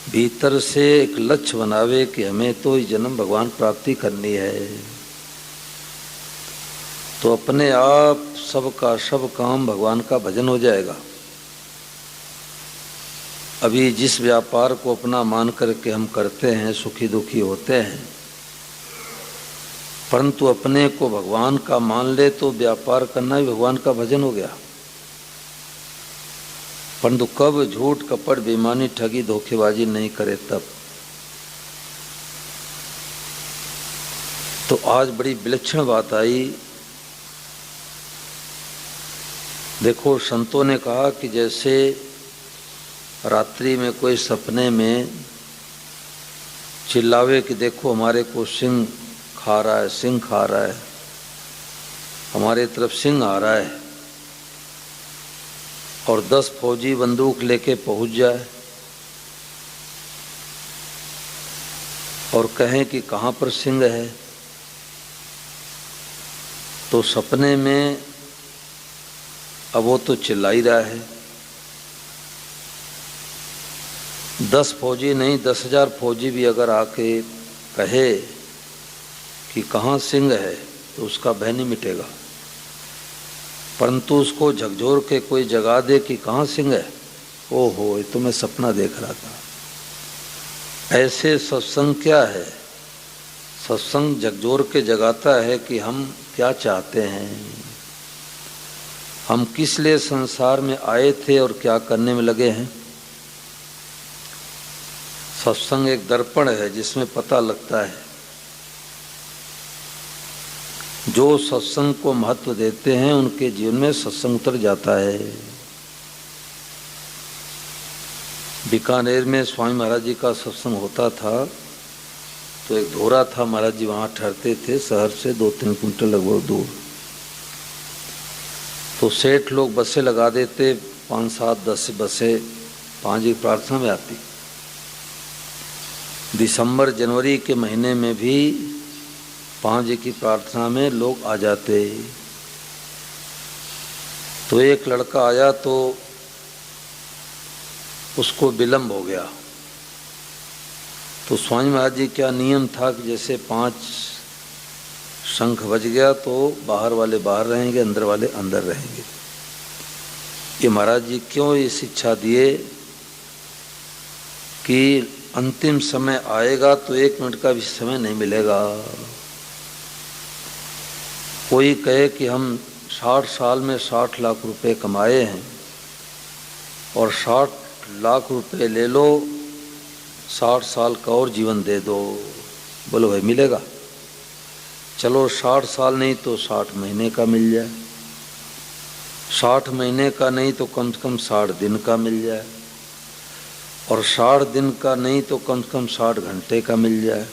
भीतर से एक लक्ष्य बनावे कि हमें तो इस जन्म भगवान प्राप्ति करनी है, तो अपने आप सबका सब काम भगवान का भजन हो जाएगा। अभी जिस व्यापार को अपना मान करके हम करते हैं, सुखी दुखी होते हैं, परंतु अपने को भगवान का मान ले तो व्यापार करना ही भगवान का भजन हो गया। परंतु कब झूठ कपट बेईमानी ठगी धोखेबाजी नहीं करे तब। तो आज बड़ी विलक्षण बात आई। देखो, संतों ने कहा कि जैसे रात्रि में कोई सपने में चिल्लावे कि देखो हमारे को सिंह खा रहा है, सिंह खा रहा है, हमारे तरफ सिंह आ रहा है, और 10 फौजी बंदूक लेके पहुंच जाए और कहें कि कहाँ पर सिंह है, तो सपने में अब वो तो चिल्ला ही रहा है। 10 फौजी नहीं, 10,000 फौजी भी अगर आके कहे कि कहाँ सिंह है तो उसका भय नहीं मिटेगा। परंतु उसको झकझोर के कोई जगा दे कि कहाँ सिंह है, ओहो ये तो मैं सपना देख रहा था। ऐसे सत्संग क्या है? सत्संग झकझोर के जगाता है कि हम क्या चाहते हैं, हम किस लिए संसार में आए थे और क्या करने में लगे हैं। सत्संग एक दर्पण है जिसमें पता लगता है। जो सत्संग को महत्व देते हैं उनके जीवन में सत्संग उतर जाता है। बीकानेर में स्वामी महाराज जी का सत्संग होता था, तो एक धोरा था, महाराज जी वहाँ ठहरते थे, शहर से 2-3 किलोमीटर लगभग दूर। तो सेठ लोग बसें लगा देते, 5, 7, 10 बसें 5 की प्रार्थना में आती। दिसंबर जनवरी के महीने में भी 5 की प्रार्थना में लोग आ जाते। तो एक लड़का आया तो उसको विलम्ब हो गया। तो स्वामी महाराज जी क्या नियम था कि जैसे 5 शंख बज गया तो बाहर वाले बाहर रहेंगे, अंदर वाले अंदर रहेंगे। ये महाराज जी क्यों ये शिक्षा दिए कि अंतिम समय आएगा तो 1 मिनट का भी समय नहीं मिलेगा। कोई कहे कि हम 60 साल में 60 लाख रुपए कमाए हैं और 60 लाख रुपए ले लो, 60 साल का और जीवन दे दो, बोलो भाई मिलेगा? चलो 60 साल नहीं तो 60 महीने का मिल जाए, 60 महीने का नहीं तो कम से कम 60 दिन का मिल जाए, और 60 दिन का नहीं तो कम से कम 60 घंटे का मिल जाए,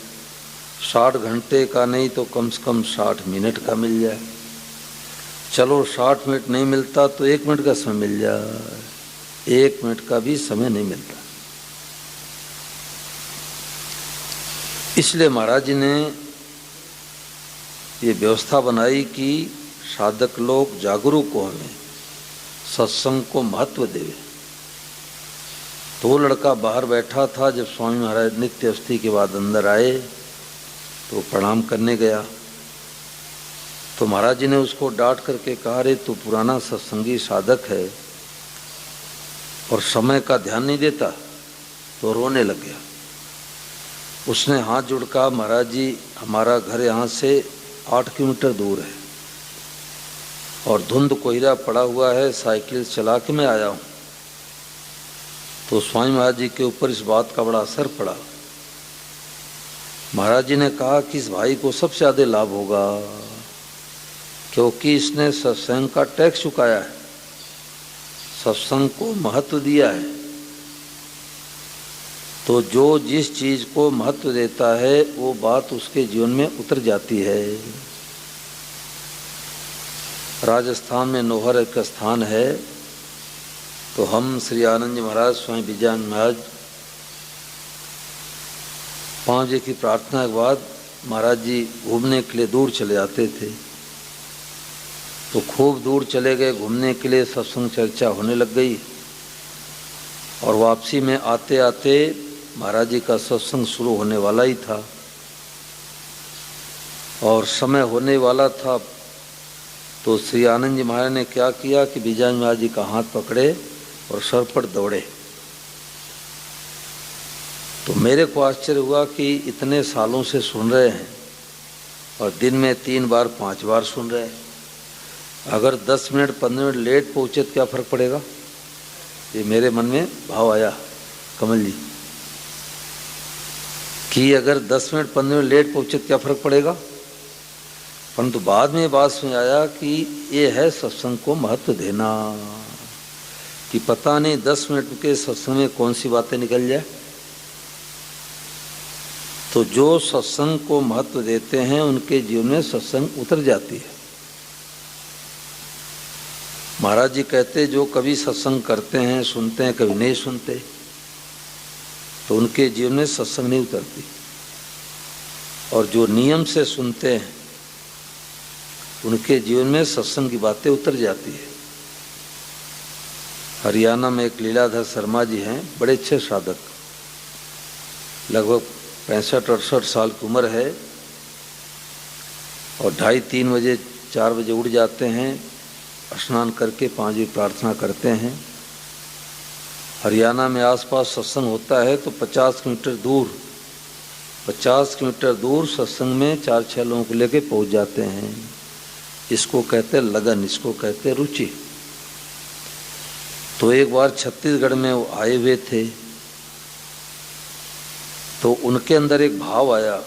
60 घंटे का नहीं तो कम से कम 60 मिनट का मिल जाए। चलो 60 मिनट नहीं मिलता तो 1 मिनट का समय मिल जाए, 1 मिनट का भी समय नहीं मिलता। इसलिए महाराज जी ने ये व्यवस्था बनाई कि साधक लोग जागरूक हो, हमें सत्संग को महत्व देवे। तो वो लड़का बाहर बैठा था, जब स्वामी महाराज नित्य अवस्थी के बाद अंदर आए तो प्रणाम करने गया। तो महाराज जी ने उसको डांट करके कहा, रे तू पुराना सत्संगी साधक है और समय का ध्यान नहीं देता। तो रोने लग गया। उसने हाथ जोड़ कहा, महाराज जी हमारा घर यहाँ से 8 किलोमीटर दूर है और धुंध कोहरा पड़ा हुआ है, साइकिल चला के मैं आया हूँ। तो स्वामी महाराज जी के ऊपर इस बात का बड़ा असर पड़ा। महाराज जी ने कहा कि इस भाई को सबसे ज़्यादा लाभ होगा क्योंकि इसने सत्संग का टैक्स चुकाया है, सत्संग को महत्व दिया है। तो जो जिस चीज़ को महत्व देता है वो बात उसके जीवन में उतर जाती है। राजस्थान में नौहर एक स्थान है, तो हम श्री आनंद जी महाराज, स्वामी विजयानंद महाराज 5 बजे की प्रार्थना के बाद महाराज जी घूमने के लिए दूर चले जाते थे। तो खूब दूर चले गए घूमने के लिए, सत्संग चर्चा होने लग गई और वापसी में आते आते महाराज जी का सत्संग शुरू होने वाला ही था और समय होने वाला था, तो श्री आनंद जी महाराज ने क्या किया कि बीजानंद महाराज जी का हाथ पकड़े और सर पर दौड़े। तो मेरे को आश्चर्य हुआ कि इतने सालों से सुन रहे हैं और दिन में 3 बार 5 बार सुन रहे हैं, अगर 10 मिनट 15 मिनट लेट पहुँचे तो क्या फ़र्क पड़ेगा। ये मेरे मन में भाव आया कमल जी कि अगर 10 मिनट 15 मिनट लेट पहुँचे तो क्या फ़र्क पड़ेगा। परंतु बाद में बात समझ आया कि ये है सत्संग को महत्व देना, कि पता नहीं 10 मिनट के सत्संग में कौन सी बातें निकल जाए। तो जो सत्संग को महत्व देते हैं उनके जीवन में सत्संग उतर जाती है। महाराज जी कहते जो कभी सत्संग करते हैं, सुनते हैं, कभी नहीं सुनते, तो उनके जीवन में सत्संग नहीं उतरती। और जो नियम से सुनते हैं उनके जीवन में सत्संग की बातें उतर जाती है। हरियाणा में एक लीलाधर शर्मा जी हैं, बड़े अच्छे साधक, लगभग 65-68 साल की उम्र है और 2:30-3 बजे 4 बजे उठ जाते हैं, स्नान करके 5 बजे प्रार्थना करते हैं। हरियाणा में आसपास सत्संग होता है तो 50 किलोमीटर दूर सत्संग में 4-6 लोगों को लेके पहुंच जाते हैं। इसको कहते हैं लगन, इसको कहते हैं रुचि। तो एक बार छत्तीसगढ़ में वो आए हुए थे तो उनके अंदर एक भाव आया।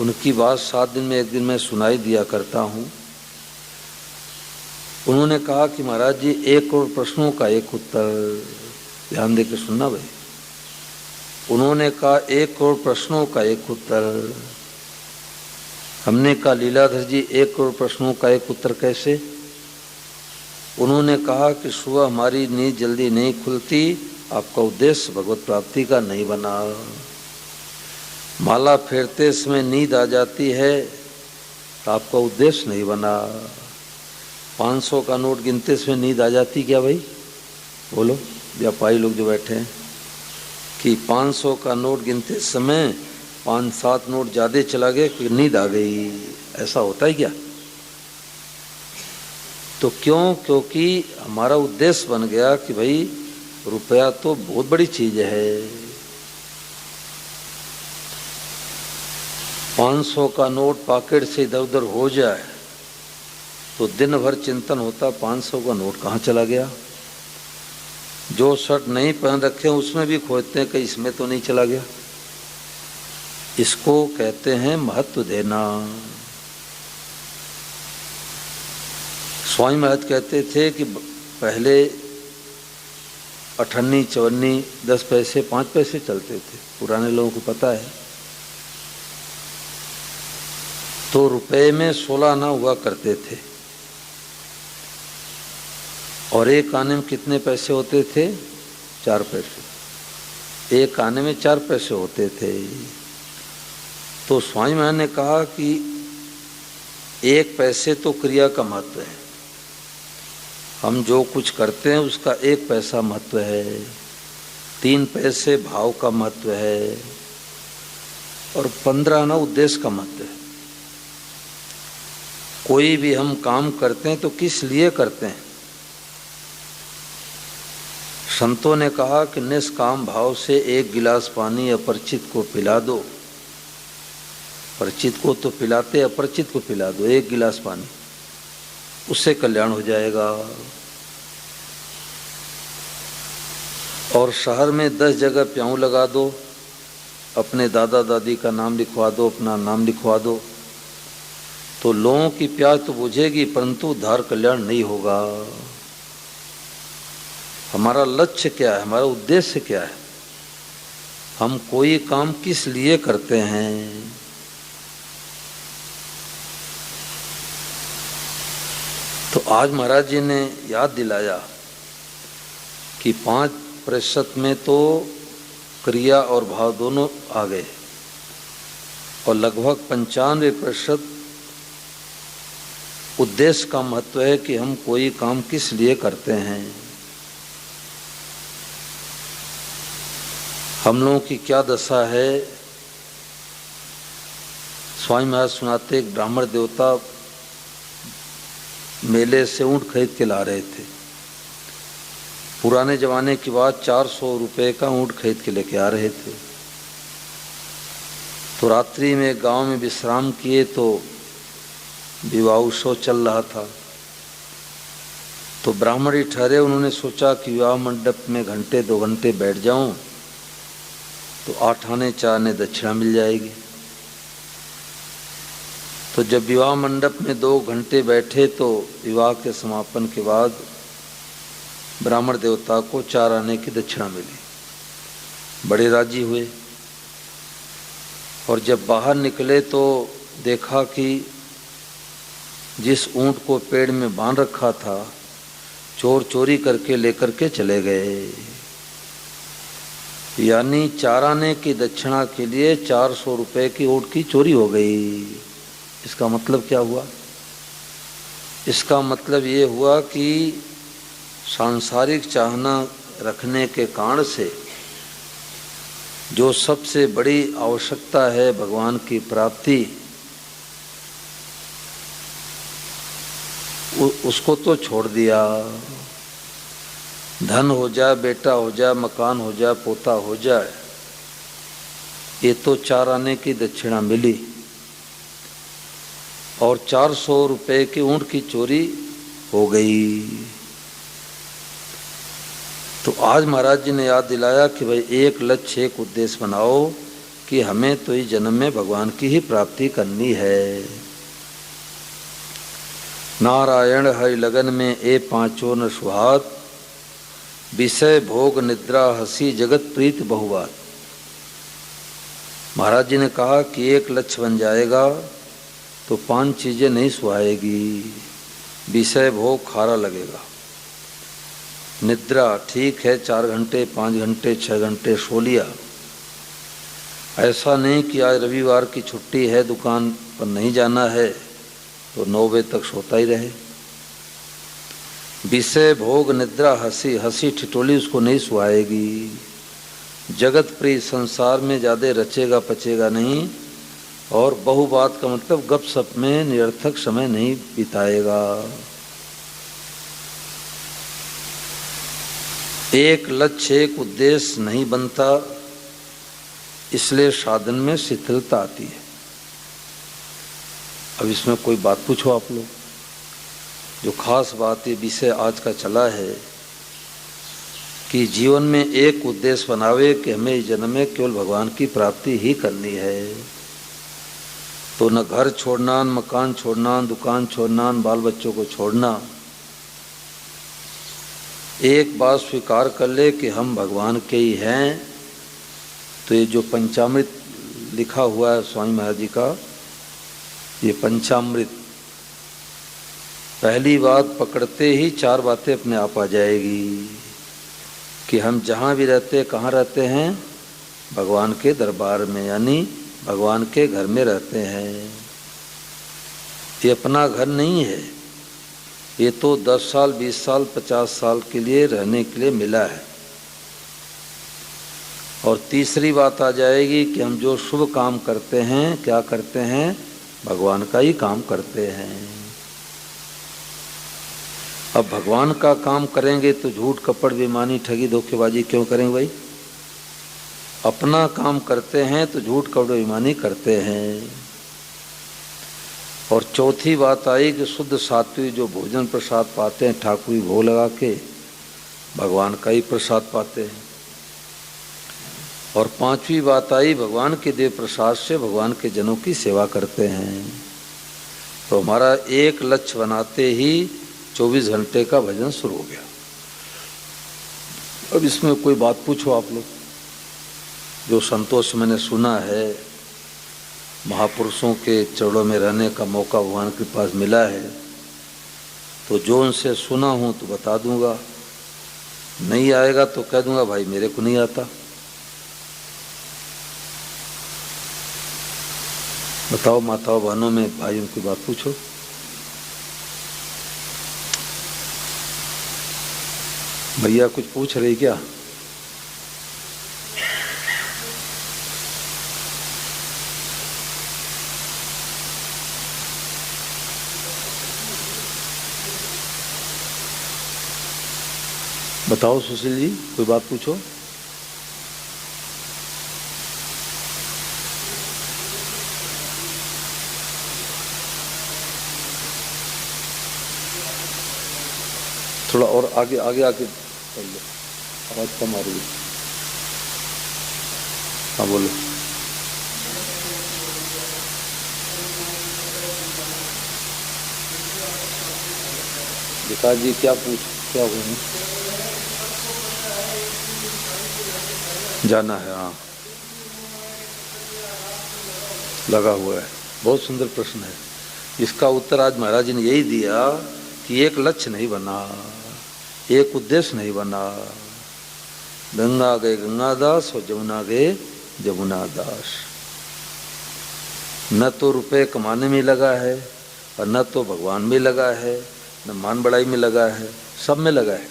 उनकी बात 7 दिन में एक दिन मैं सुनाई दिया करता हूँ। उन्होंने कहा कि महाराज जी 1 करोड़ प्रश्नों का एक उत्तर, ध्यान देकर सुनना भाई। उन्होंने कहा 1 करोड़ प्रश्नों का एक उत्तर। हमने कहा लीलाधर जी 1 करोड़ प्रश्नों का एक उत्तर कैसे। उन्होंने कहा कि सुबह हमारी नींद जल्दी नहीं खुलती, आपका उद्देश्य भगवत प्राप्ति का नहीं बना। माला फेरते समय नींद आ जाती है तो आपका उद्देश्य नहीं बना। 500 का नोट गिनते समय नींद आ जाती क्या भाई, बोलो व्यापारी लोग जो बैठे हैं, कि 500 का नोट गिनते समय 5-7 नोट ज़्यादा चला गया कि नींद आ गई, ऐसा होता है क्या। तो क्यों, क्योंकि हमारा उद्देश्य बन गया कि भाई रुपया तो बहुत बड़ी चीज है। 500 का नोट पॉकेट से इधर उधर हो जाए तो दिन भर चिंतन होता 500 का नोट कहाँ चला गया। जो शर्ट नहीं पहन रखे उसमें भी खोजते हैं कि इसमें तो नहीं चला गया। इसको कहते हैं महत्व देना। स्वामी महाराज कहते थे कि पहले 58, 54, 10 पैसे 5 पैसे चलते थे, पुराने लोगों को पता है। तो रुपए में 16 आना हुआ करते थे और एक आने में कितने पैसे होते थे, 4 पैसे। एक आने में 4 पैसे होते थे। तो स्वामी महाराज ने कहा कि 1 पैसे तो क्रिया का महत्व है, हम जो कुछ करते हैं उसका 1 पैसा महत्व है, 3 पैसे भाव का महत्व है और 15 आना उद्देश्य का महत्व है। कोई भी हम काम करते हैं तो किस लिए करते हैं। संतों ने कहा कि निष्काम भाव से 1 गिलास पानी अपरिचित को पिला दो। परिचित को तो पिलाते, अपरिचित को पिला दो 1 गिलास पानी, उससे कल्याण हो जाएगा। और शहर में 10 जगह प्याऊ लगा दो, अपने दादा दादी का नाम लिखवा दो, अपना नाम लिखवा दो, तो लोगों की प्यास तो बुझेगी परंतु उद्धार कल्याण नहीं होगा। हमारा लक्ष्य क्या है, हमारा उद्देश्य क्या है, हम कोई काम किस लिए करते हैं। तो आज महाराज जी ने याद दिलाया कि 5% में तो क्रिया और भाव दोनों आ गए और लगभग 95% उद्देश्य का महत्व है कि हम कोई काम किस लिए करते हैं। हम लोगों की क्या दशा है। स्वामी महाराज सुनाते, एक ब्राह्मण देवता मेले से ऊँट खरीद के ला रहे थे। पुराने जमाने की बात, 400 रुपये का ऊँट खरीद के लेके आ रहे थे। तो रात्रि में गांव में विश्राम किए तो विवाह उत्सव चल रहा था। तो ब्राह्मण ही ठहरे, उन्होंने सोचा कि विवाह मंडप में घंटे 2 घंटे बैठ जाऊं तो 8 आने 4 आने दक्षिणा मिल जाएगी। तो जब विवाह मंडप में 2 घंटे बैठे तो विवाह के समापन के बाद ब्राह्मण देवता को 4 आने की दक्षिणा मिली। बड़े राजी हुए और जब बाहर निकले तो देखा कि जिस ऊंट को पेड़ में बांध रखा था, चोर चोरी करके लेकर के चले गए। यानी 4 आने की दक्षिणा के लिए 400 रुपये की ऊंट की चोरी हो गई। इसका मतलब क्या हुआ? इसका मतलब ये हुआ कि सांसारिक चाहना रखने के कारण से जो सबसे बड़ी आवश्यकता है भगवान की प्राप्ति, उसको तो छोड़ दिया। धन हो जाए, बेटा हो जाए, मकान हो जाए, पोता हो जाए, ये तो 4 आने की दक्षिणा मिली और 400 रुपये की ऊँट की चोरी हो गई। तो आज महाराज जी ने याद दिलाया कि भाई एक लक्ष्य, एक उद्देश्य बनाओ कि हमें तो इस जन्म में भगवान की ही प्राप्ति करनी है। नारायण हरि लगन में ए पांचों न सुहात, विषय भोग निद्रा हंसी जगत प्रीत बहुबात। महाराज जी ने कहा कि एक लक्ष्य बन जाएगा तो 5 चीजें नहीं सुहाएगी। विषय भोग खारा लगेगा, निद्रा ठीक है 4 घंटे 5 घंटे 6 घंटे सो लिया, ऐसा नहीं कि आज रविवार की छुट्टी है दुकान पर नहीं जाना है तो 9 बजे तक सोता ही रहे। विषय भोग निद्रा हंसी, हंसी ठिठोली उसको नहीं सुहाएगी। जगत प्रिय, संसार में ज़्यादा रचेगा पचेगा नहीं, और बहुबात का मतलब गपशप में निरर्थक समय नहीं बिताएगा। एक लक्ष्य, एक उद्देश्य नहीं बनता, इसलिए साधन में शिथिलता आती है। अब इसमें कोई बात पूछो आप लोग। जो खास बात ये विषय आज का चला है कि जीवन में एक उद्देश्य बनावे कि हमें इस जन्म में केवल भगवान की प्राप्ति ही करनी है। तो न घर छोड़ना, न मकान छोड़ना, न दुकान छोड़ना, न बाल बच्चों को छोड़ना। एक बात स्वीकार कर ले कि हम भगवान के ही हैं। तो ये जो पंचामृत लिखा हुआ है स्वामी महाराज जी का, ये पंचामृत, पहली बात पकड़ते ही 4 बातें अपने आप आ जाएगी कि हम जहाँ भी रहते, कहाँ रहते हैं, भगवान के दरबार में, यानी भगवान के घर में रहते हैं। ये अपना घर नहीं है, ये तो 10 साल 20 साल 50 साल के लिए रहने के लिए मिला है। और तीसरी बात आ जाएगी कि हम जो शुभ काम करते हैं, क्या करते हैं, भगवान का ही काम करते हैं। अब भगवान का काम करेंगे तो झूठ कपट बेईमानी ठगी धोखेबाजी क्यों करेंगे भाई? अपना काम करते हैं तो झूठ कपट बेईमानी करते हैं। और चौथी बात आई कि शुद्ध सात्विक जो भोजन प्रसाद पाते हैं, ठाकुरी भोग लगा के भगवान का ही प्रसाद पाते हैं। और 5वीं बात आई, भगवान के देव प्रसाद से भगवान के जनों की सेवा करते हैं। तो हमारा एक लक्ष्य बनाते ही 24 घंटे का भजन शुरू हो गया। अब इसमें कोई बात पूछो आप लोग। जो संतोष मैंने सुना है, महापुरुषों के चरणों में रहने का मौका भगवान के पास मिला है, तो जो उनसे सुना हूँ तो बता दूंगा, नहीं आएगा तो कह दूंगा भाई मेरे को नहीं आता। बताओ माताओं बहनों में भाइयों की बात पूछो। भैया कुछ पूछ रही क्या? बताओ सुशील जी, कोई बात पूछो। थोड़ा और आगे आगे आके कर लो, आवाज कम आ रही है। हाँ बोलो। विकास जी क्या हुआ? जाना है, हाँ लगा हुआ है। बहुत सुंदर प्रश्न है। इसका उत्तर आज महाराज जी ने यही दिया कि एक लक्ष्य नहीं बना, एक उद्देश्य नहीं बना। गंगा गए गंगादास और जमुना गए जमुना दास। न तो रुपए कमाने में लगा है और न तो भगवान में लगा है, न मान बढ़ाई में लगा है, सब में लगा है।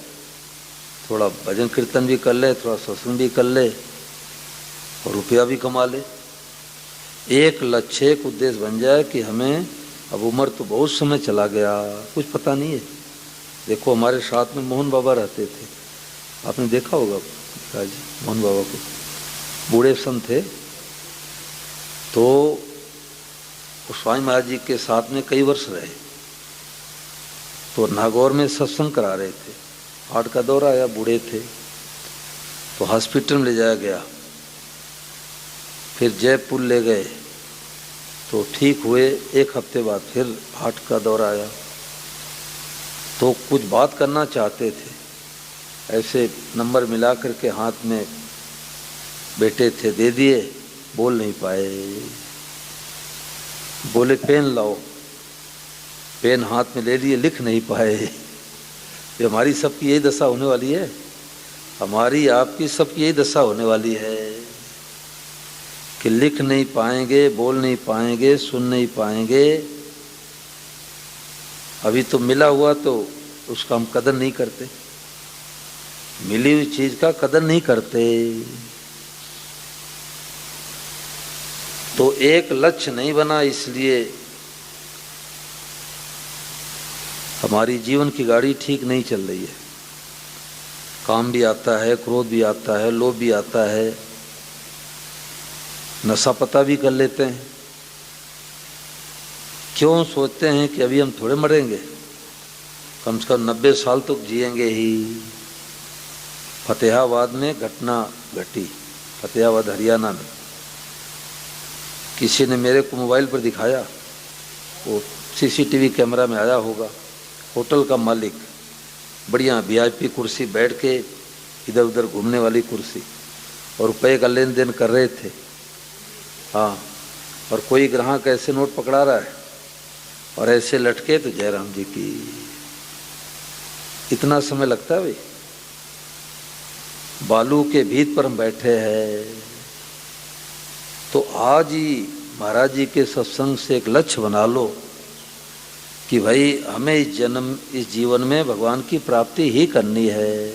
थोड़ा भजन कीर्तन भी कर ले, थोड़ा सत्संग भी कर ले और रुपया भी कमा ले। एक लक्ष्य एक उद्देश्य बन जाए कि हमें अब उम्र तो बहुत समय चला गया, कुछ पता नहीं है। देखो हमारे साथ में मोहन बाबा रहते थे, आपने देखा होगा जी मोहन बाबा को, बूढ़े संत थे। तो स्वामी महाराज जी के साथ में कई वर्ष रहे। तो नागौर में सत्संग करा रहे थे, हार्ट का दौरा आया, बूढ़े थे तो हॉस्पिटल में ले जाया गया। फिर जयपुर ले गए तो ठीक हुए, एक हफ्ते बाद फिर हार्ट का दौरा आया। तो कुछ बात करना चाहते थे, ऐसे नंबर मिला करके हाथ में बेटे थे, दे दिए, बोल नहीं पाए। बोले पेन लाओ, पेन हाथ में ले लिए, लिख नहीं पाए। ये हमारी सबकी यही दशा होने वाली है, हमारी आपकी सबकी यही दशा होने वाली है कि लिख नहीं पाएंगे, बोल नहीं पाएंगे, सुन नहीं पाएंगे। अभी तो मिला हुआ तो उसका हम कदर नहीं करते, मिली हुई चीज का कदर नहीं करते। तो एक लक्ष्य नहीं बना, इसलिए हमारी जीवन की गाड़ी ठीक नहीं चल रही है। काम भी आता है, क्रोध भी आता है, लोभ भी आता है, नशा पता भी कर लेते हैं। क्यों सोचते हैं कि अभी हम थोड़े मरेंगे, कम से कम 90 साल तक जिएंगे ही। फतेहाबाद में घटना घटी, फतेहाबाद हरियाणा में। किसी ने मेरे को मोबाइल पर दिखाया, वो सीसीटीवी कैमरा में आया होगा। होटल का मालिक, बढ़िया वीआईपी कुर्सी बैठ के, इधर उधर घूमने वाली कुर्सी, और रुपये का लेन देन कर रहे थे। हाँ, और कोई ग्राहक ऐसे नोट पकड़ा रहा है और ऐसे लटके तो जयराम जी की। इतना समय लगता है भाई? बालू के भीत पर हम बैठे हैं। तो आज ही महाराज जी के सत्संग से एक लक्ष्य बना लो कि भाई हमें इस जीवन में भगवान की प्राप्ति ही करनी है।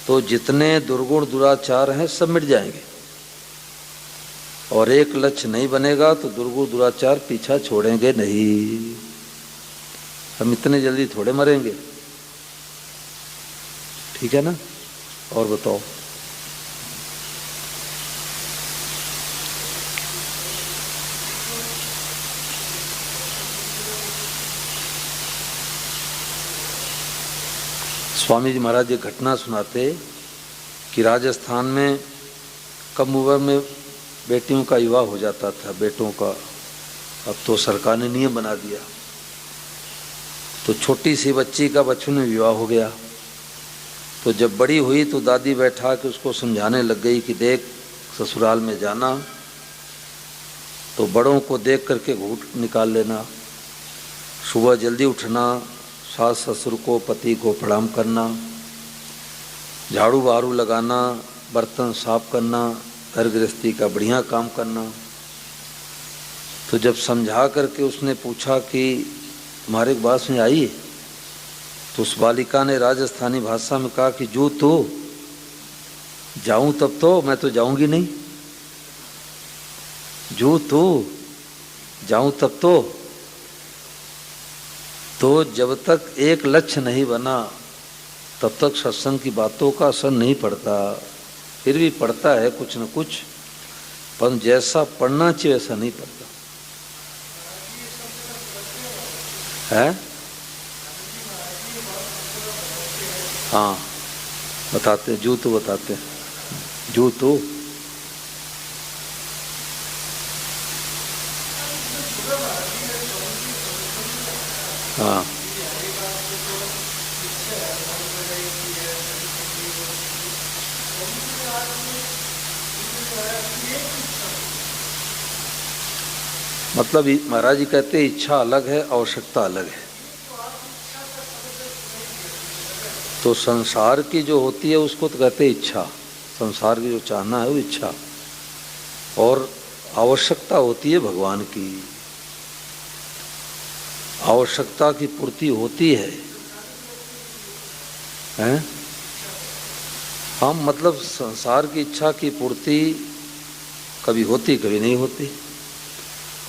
तो जितने दुर्गुण दुराचार हैं सब मिट जाएंगे, और एक लक्ष्य नहीं बनेगा तो दुर्गुण दुराचार पीछा छोड़ेंगे नहीं। हम इतने जल्दी थोड़े मरेंगे, ठीक है ना? और बताओ। स्वामी जी महाराज एक घटना सुनाते कि राजस्थान में कम उम्र में बेटियों का विवाह हो जाता था, बेटों का। अब तो सरकार ने नियम बना दिया। तो छोटी सी बच्ची का बचपन में विवाह हो गया। तो जब बड़ी हुई तो दादी बैठा के उसको समझाने लग गई कि देख, ससुराल में जाना तो बड़ों को देख करके घूंट निकाल लेना, सुबह जल्दी उठना, सास ससुर को, पति को प्रणाम करना, झाड़ू बहारू लगाना, बर्तन साफ करना, घर गृहस्थी का बढ़िया काम करना। तो जब समझा करके उसने पूछा कि तुम्हारे एक बात में आई, तो उस बालिका ने राजस्थानी भाषा में कहा कि जो तो जाऊं तब तो, मैं तो जाऊंगी नहीं। जो तो जाऊं तब तो जब तक एक लक्ष्य नहीं बना तब तक सत्संग की बातों का असर नहीं पड़ता। फिर भी पड़ता है कुछ न कुछ, पर जैसा पढ़ना चाहिए वैसा नहीं पड़ता है। हाँ बताते, जू तो बताते, जू तो हाँ मतलब महाराज जी कहते इच्छा अलग है, आवश्यकता अलग है। तो संसार की जो होती है उसको तो कहते इच्छा, संसार की जो चाहना है वो इच्छा, और आवश्यकता होती है भगवान की। आवश्यकता की पूर्ति होती है, हैं? हम मतलब संसार की इच्छा की पूर्ति कभी होती कभी नहीं होती,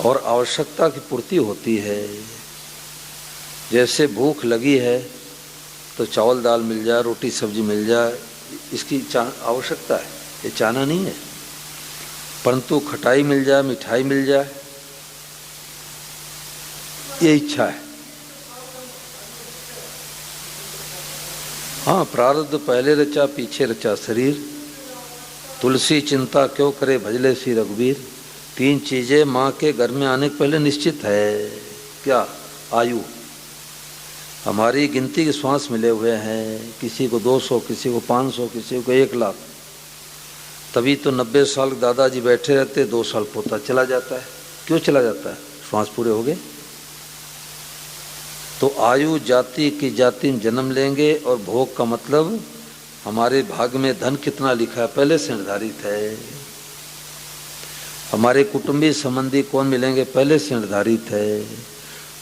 और आवश्यकता की पूर्ति होती है। जैसे भूख लगी है तो चावल दाल मिल जाए, रोटी सब्जी मिल जाए, इसकी आवश्यकता है, ये चाहना नहीं है। परंतु खटाई मिल जाए, मिठाई मिल जाए, ये इच्छा है। हाँ, प्रारब्ध पहले रचा पीछे रचा शरीर, तुलसी चिंता क्यों करे भजले श्री रघुवीर। 3 चीजें माँ के घर में आने के पहले निश्चित है। क्या? आयु, हमारी गिनती के श्वास मिले हुए हैं, किसी को 200, किसी को 500, किसी को 1 लाख। तभी तो 90 साल दादाजी बैठे रहते, 2 साल पोता चला जाता है। क्यों चला जाता है? श्वास पूरे हो गए। तो आयु जाति की जाति में जन्म लेंगे, और भोग का मतलब हमारे भाग में धन कितना लिखा है पहले से निर्धारित है। हमारे कुटुंबी संबंधी कौन मिलेंगे पहले से निर्धारित है।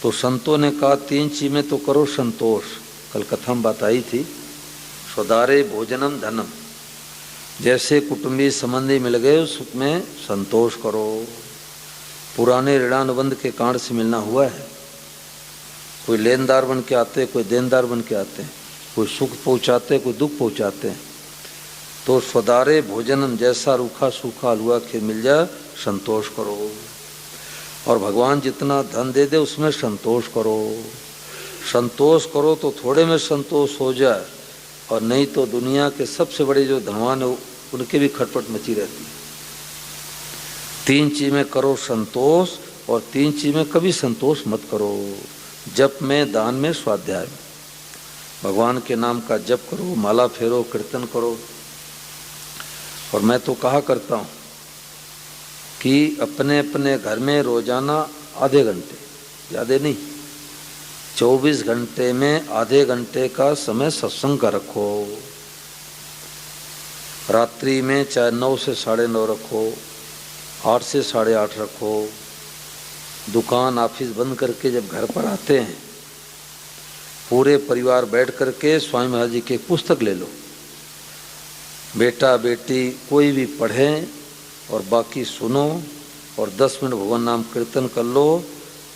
तो संतों ने कहा 3 चीज में तो करो संतोष। कल कथा में बात आई थी, स्वदारे भोजनम धनम। जैसे कुटुंबी संबंधी मिल गए उसमें संतोष करो। पुराने ऋणानुबंध के कारण से मिलना हुआ है, कोई लेनदार बन के आते, कोई देनदार बन के आते हैं, कोई सुख पहुँचाते, कोई दुख पहुँचाते हैं। तो स्वदारे भोजनम, जैसा रूखा सूखा हलवा खीर मिल जाए संतोष करो। और भगवान जितना धन दे दे उसमें संतोष करो। संतोष करो तो थोड़े में संतोष हो जाए, और नहीं तो दुनिया के सबसे बड़े जो धनवान है उनके भी खटपट मची रहती है। 3 चीज में करो संतोष, और 3 चीज में कभी संतोष मत करो। जप में, दान में, स्वाध्याय में। भगवान के नाम का जप करो, माला फेरो, कीर्तन करो। और मैं तो कहा करता हूँ कि अपने अपने घर में रोजाना आधे घंटे, ज़्यादा नहीं, 24 घंटे में आधे घंटे का समय सत्संग का रखो। रात्रि में चाहे 9 से 9:30 रखो, 8 से 8:30 रखो। दुकान ऑफिस बंद करके जब घर पर आते हैं, पूरे परिवार बैठ करके स्वामी महाराज जी की एक पुस्तक ले लो। बेटा बेटी कोई भी पढ़े और बाकी सुनो, और 10 मिनट भगवान नाम कीर्तन कर लो,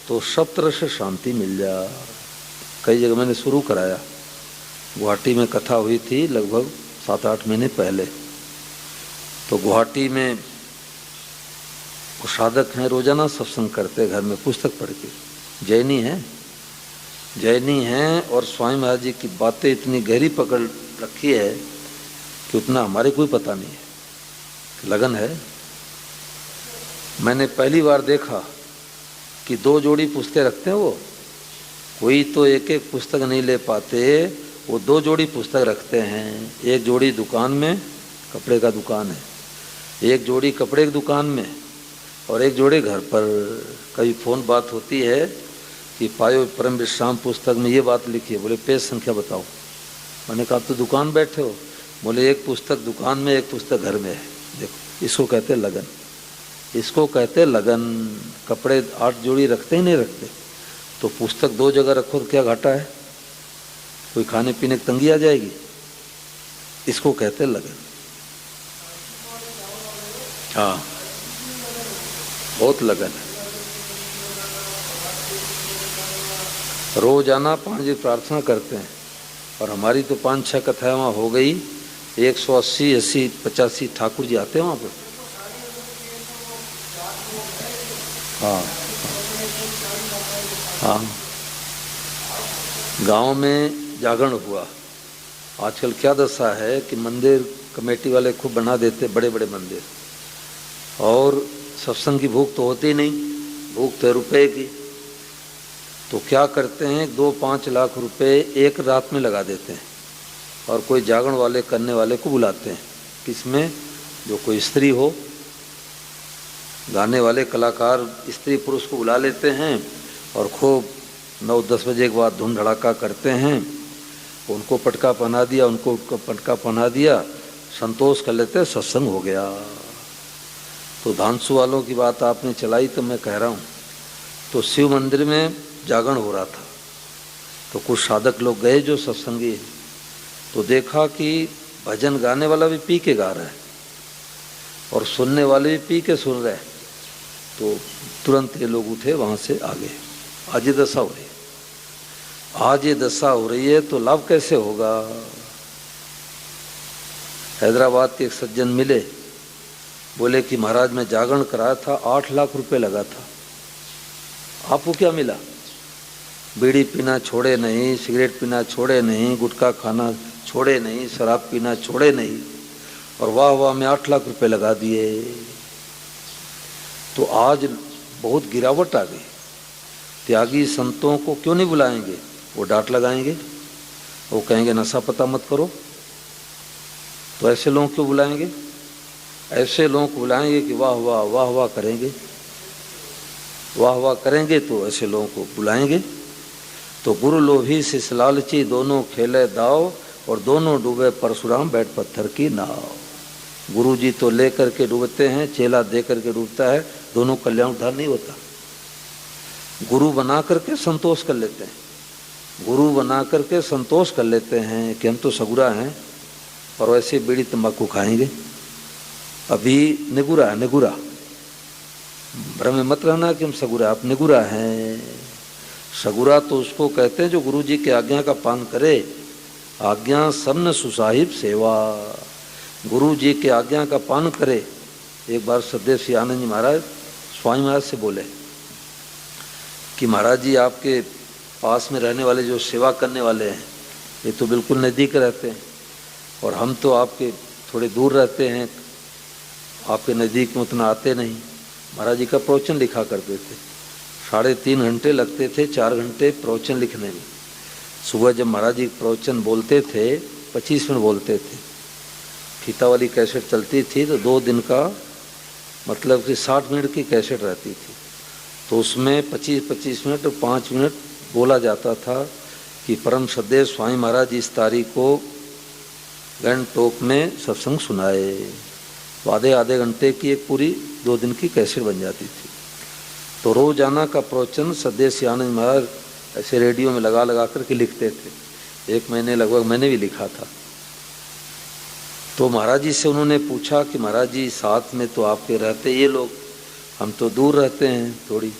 तो सब तरह से शांति मिल जा। कई जगह मैंने शुरू कराया। गुवाहाटी में कथा हुई थी लगभग 7-8 महीने पहले। तो गुवाहाटी में वो साधक हैं, रोजाना सत्संग करते घर में पुस्तक पढ़ के। जैनी हैं, और स्वामी महाराज जी की बातें इतनी गहरी पकड़ रखी है कि उतना हमारे कोई पता नहीं है। लगन है। मैंने पहली बार देखा कि 2 जोड़ी पुस्तकें रखते हैं वो। कोई तो एक एक पुस्तक नहीं ले पाते, वो 2 जोड़ी पुस्तक रखते हैं। एक जोड़ी दुकान में, कपड़े का दुकान है, एक जोड़ी कपड़े की दुकान में, और एक जोड़ी घर पर। कभी फ़ोन बात होती है कि पायो परम विश्राम पुस्तक में ये बात लिखी है। बोले पेज संख्या बताओ। मैंने कहा तो दुकान बैठे हो। बोले एक पुस्तक दुकान में, एक पुस्तक घर में है। देखो, इसको कहते लगन, इसको कहते लगन। कपड़े 8 जोड़ी रखते ही नहीं रखते, तो पुस्तक 2 जगह रखो तो क्या घाटा है? कोई खाने पीने की तंगी आ जाएगी? इसको कहते लगन। हाँ, बहुत लगन है। रोजाना 5 प्रार्थना करते हैं, और हमारी तो 5-6 कथाएं वहाँ हो गई। 180, 80, 85 ठाकुर जी आते हैं वहाँ पर। हाँ हाँ, गांव में जागरण हुआ। आजकल क्या दशा है कि मंदिर कमेटी वाले खूब बना देते बड़े बड़े मंदिर, और सत्संग की भूख तो होती नहीं, भूख तो रुपए की। तो क्या करते हैं, 2-5 लाख रुपए एक रात में लगा देते हैं और कोई जागरण वाले करने वाले को बुलाते हैं। किसमें? जो कोई स्त्री हो, गाने वाले कलाकार स्त्री पुरुष को बुला लेते हैं और खूब 9-10 बजे के बाद धुन धड़ाका करते हैं। उनको पटका पहना दिया, उनको पटका पहना दिया, संतोष कर लेते हैं, सत्संग हो गया। तो धानसू वालों की बात आपने चलाई तो मैं कह रहा हूँ, तो शिव मंदिर में जागरण हो रहा था, तो कुछ साधक लोग गए जो सत्संगी हैं, तो देखा कि भजन गाने वाला भी पी के गा रहा है और सुनने वाले भी पी के सुन रहे हैं। तो तुरंत ये लोग उठे, वहाँ से आ गए। आज ये दशा हो रही है, आज ये दशा हो रही है, तो लाभ कैसे होगा? हैदराबाद के एक सज्जन मिले, बोले कि महाराज मैं जागरण कराया था, 8 लाख रुपए लगा था, आपको क्या मिला? बीड़ी पीना छोड़े नहीं, सिगरेट पीना छोड़े नहीं, गुटखा खाना छोड़े नहीं, शराब पीना छोड़े नहीं, और वाह वाह में 8 लाख रुपए लगा दिए। तो आज बहुत गिरावट आ गई। त्यागी संतों को क्यों नहीं बुलाएंगे? वो डांट लगाएंगे, वो कहेंगे नशा पता मत करो। तो ऐसे लोगों क्यों बुलाएंगे? ऐसे लोगों को बुलाएंगे कि वाह वाह वाह वाह करेंगे, वाह वाह करेंगे, तो ऐसे लोगों को बुलाएंगे। तो गुरु लोभी शिष्य लालची, दोनों खेले दाव, और दोनों डूबे परशुराम बैठ पत्थर की नाव। गुरु जी तो ले करके डूबते हैं, चेला दे करके डूबता है, दोनों कल्याण उद्धार नहीं होता। गुरु बना करके संतोष कर लेते हैं, गुरु बना करके संतोष कर लेते हैं कि हम तो सगुरा हैं, और वैसे बीड़ी तंबाकू खाएंगे। अभी निगुरा है, निगुरा, भ्रम में मत रहना कि हम सगुरा, आप निगुरा हैं। सगुरा तो उसको कहते हैं जो गुरु जी की आज्ञा का पालन करे। आज्ञा सबन सुसाहिब सेवा, गुरु जी के आज्ञा का पालन करे। एक बार सदैव श्री आनंद जी महाराज स्वामी महाराज से बोले कि महाराज जी आपके पास में रहने वाले जो सेवा करने वाले हैं, ये तो बिल्कुल नज़दीक रहते हैं, और हम तो आपके थोड़े दूर रहते हैं, आपके नज़दीक में उतना आते नहीं। महाराज जी का प्रवचन लिखा करते थे, 3.5 घंटे लगते थे, 4 घंटे प्रवचन लिखने में। सुबह जब महाराज जी प्रवचन बोलते थे, 25 मिनट बोलते थे, फीता वाली कैसेट चलती थी, तो 2 दिन का मतलब कि 60 मिनट की कैसेट रहती थी। तो उसमें 25-25 मिनट और 5 मिनट बोला जाता था कि परम सदैव स्वामी महाराज जी इस तारीख को गणटोक में सत्संग सुनाए। तो आधे घंटे की एक पूरी 2 दिन की कैसेट बन जाती थी। तो रोजाना का प्रवचन सदैव श्री आनंद महाराज ऐसे रेडियो में लगा लगा करके लिखते थे। 1 महीने लगभग मैंने भी लिखा था। तो महाराज जी से उन्होंने पूछा कि महाराज जी साथ में तो आपके रहते ये लोग, हम तो दूर रहते हैं थोड़ी।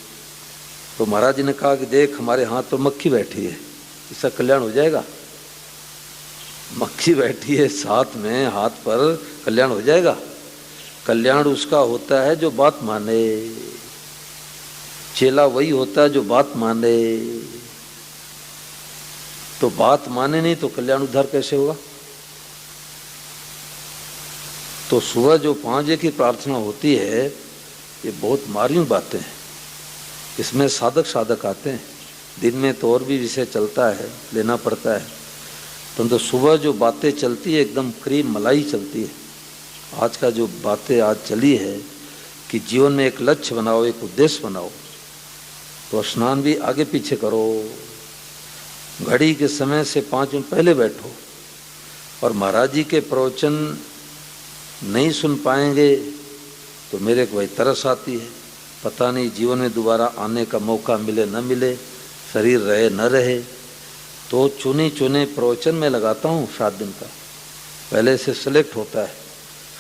तो महाराज जी ने कहा कि देख हमारे हाथ पर मक्खी बैठी है, इसका कल्याण हो जाएगा। मक्खी बैठी है साथ में, हाथ पर, कल्याण हो जाएगा। कल्याण उसका होता है जो बात माने, चेला वही होता है जो बात माने। तो बात माने नहीं तो कल्याण उद्धार कैसे होगा? तो सुबह जो 5 बजे की प्रार्थना होती है, ये बहुत मार्मिक बातें हैं। इसमें साधक आते हैं, दिन में तो और भी विषय चलता है, लेना पड़ता है। तो सुबह जो बातें चलती है एकदम क्रीम मलाई चलती है। आज का जो बातें आज चली है कि जीवन में एक लक्ष्य बनाओ, एक उद्देश्य बनाओ। तो स्नान भी आगे पीछे करो, घड़ी के समय से 5 मिनट पहले बैठो। और महाराज जी के प्रवचन नहीं सुन पाएंगे तो मेरे को वही तरस आती है, पता नहीं जीवन में दोबारा आने का मौका मिले न मिले, शरीर रहे न रहे। तो चुने चुने प्रवचन में लगाता हूँ 7 दिन का, पहले से सिलेक्ट होता है।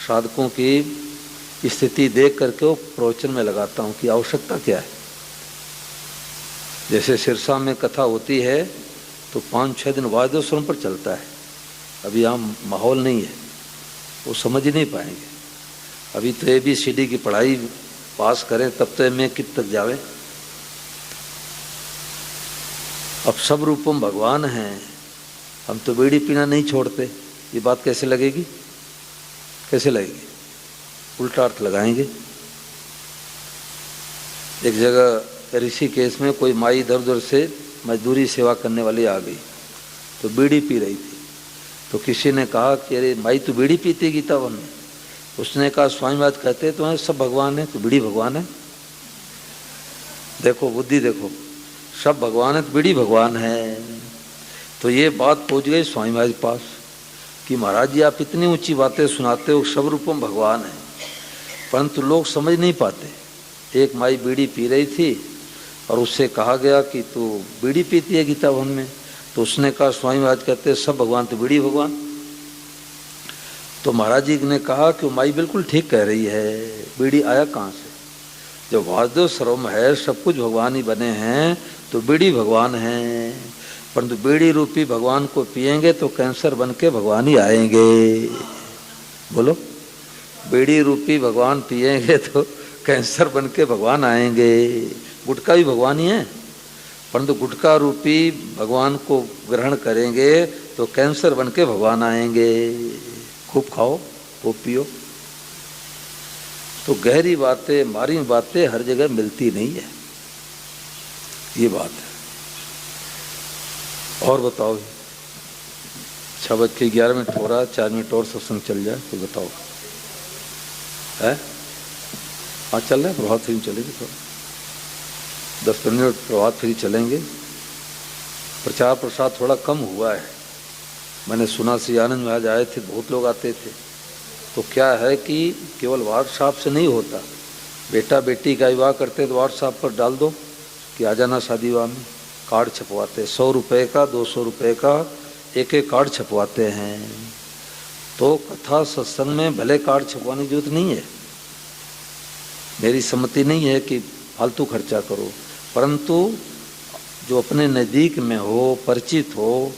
साधकों की स्थिति देख करके वो प्रवचन में लगाता हूँ कि आवश्यकता क्या है। जैसे सिरसा में कथा होती है तो 5-6 दिन वाद्योस्वरम पर चलता है। अभी यहाँ माहौल नहीं है, वो समझ ही नहीं पाएंगे। अभी तो ABCD की पढ़ाई पास करें तब तो MA कित तक जावे। अब सब रूपम भगवान हैं, हम तो बीड़ी पीना नहीं छोड़ते, ये बात कैसे लगेगी? कैसे लगेगी? उल्टा अर्थ लगाएंगे। एक जगह ऋषिकेश में कोई माई इधर उधर से मजदूरी सेवा करने वाली आ गई, तो बीड़ी पी रही थी। तो किसी ने कहा कि अरे माई तो बीड़ी पीती गीता वन में। उसने कहा स्वामीवाद कहते तो हैं सब भगवान है, तो बीड़ी भगवान है। देखो बुद्धि देखो, सब भगवान है तो बीड़ी भगवान है। तो ये बात पहुंच गई स्वामीवाद के पास कि महाराज जी आप इतनी ऊंची बातें सुनाते हो, सब रूपम भगवान है, परंतु लोग समझ नहीं पाते। एक माई बीड़ी पी रही थी और उससे कहा गया कि तू बीड़ी पीती है गीता वन में। तो उसने कहा स्वामीवाद कहते सब भगवान तो बीड़ी भगवान। तो महाराज जी ने कहा कि माई बिल्कुल ठीक कह रही है, बीड़ी आया कहाँ से? जब वासुदेव सर्वम है, सब कुछ भगवान ही बने हैं, तो बीड़ी भगवान है। परंतु बीड़ी रूपी भगवान को पिएंगे तो कैंसर बन के भगवान ही आएंगे। बोलो, बीड़ी रूपी भगवान पिएंगे तो कैंसर बन के भगवान आएंगे। गुटखा भी भगवान ही है, परंतु गुटखा रूपी भगवान को ग्रहण करेंगे तो कैंसर बन के भगवान आएंगे। खूब खाओ, खूब पियो। तो गहरी बातें, मारी बातें हर जगह मिलती नहीं है, ये बात है। और बताओ, 6:11 हो रहा, 4 मिनट और सत्संग चल जाए तो बताओ है? हाँ चल रहा है, प्रभात फेरी चलेगी, थोड़ा 10-15 मिनट प्रभात फेरी चलेंगे। प्रचार प्रसार थोड़ा कम हुआ है। मैंने सुना श्री आनंद महाराज आए थे, बहुत लोग आते थे। तो क्या है कि केवल व्हाट्सएप से नहीं होता, बेटा बेटी का विवाह करते तो व्हाट्सएप पर डाल दो कि आ जाना शादी विवाह में। कार्ड छपवाते, 100 रुपये का, 200 रुपये का एक कार्ड छपवाते हैं। तो कथा सत्संग में भले कार्ड छपवाने की जरूरत नहीं है, मेरी सम्मति नहीं है कि फालतू खर्चा करो, परंतु जो अपने नज़दीक में हो, परिचित हो,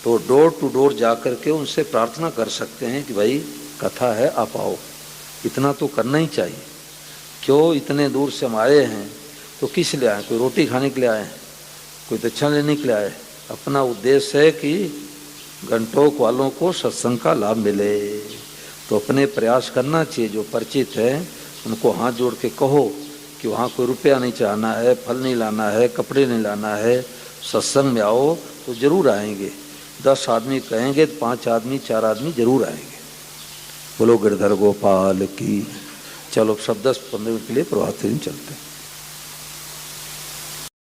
तो डोर टू डोर जा कर के उनसे प्रार्थना कर सकते हैं कि भाई कथा है आप आओ। इतना तो करना ही चाहिए। क्यों इतने दूर से हम आए हैं तो किस लिए आए? कोई रोटी खाने के लिए आए हैं, कोई दक्षिणा लेने के लिए आए? अपना उद्देश्य है कि घंटोक वालों को सत्संग का लाभ मिले। तो अपने प्रयास करना चाहिए। जो परिचित है उनको हाथ जोड़ के कहो कि वहाँ कोई रुपया नहीं चाहना है, फल नहीं लाना है, कपड़े नहीं लाना है, सत्संग में आओ तो जरूर आएंगे। 10 आदमी कहेंगे तो 5 आदमी 4 आदमी जरूर आएंगे। बोलो गिरधर गोपाल की। चलो सब 10-15 मिनट के लिए प्रभात फेरी चलते हैं।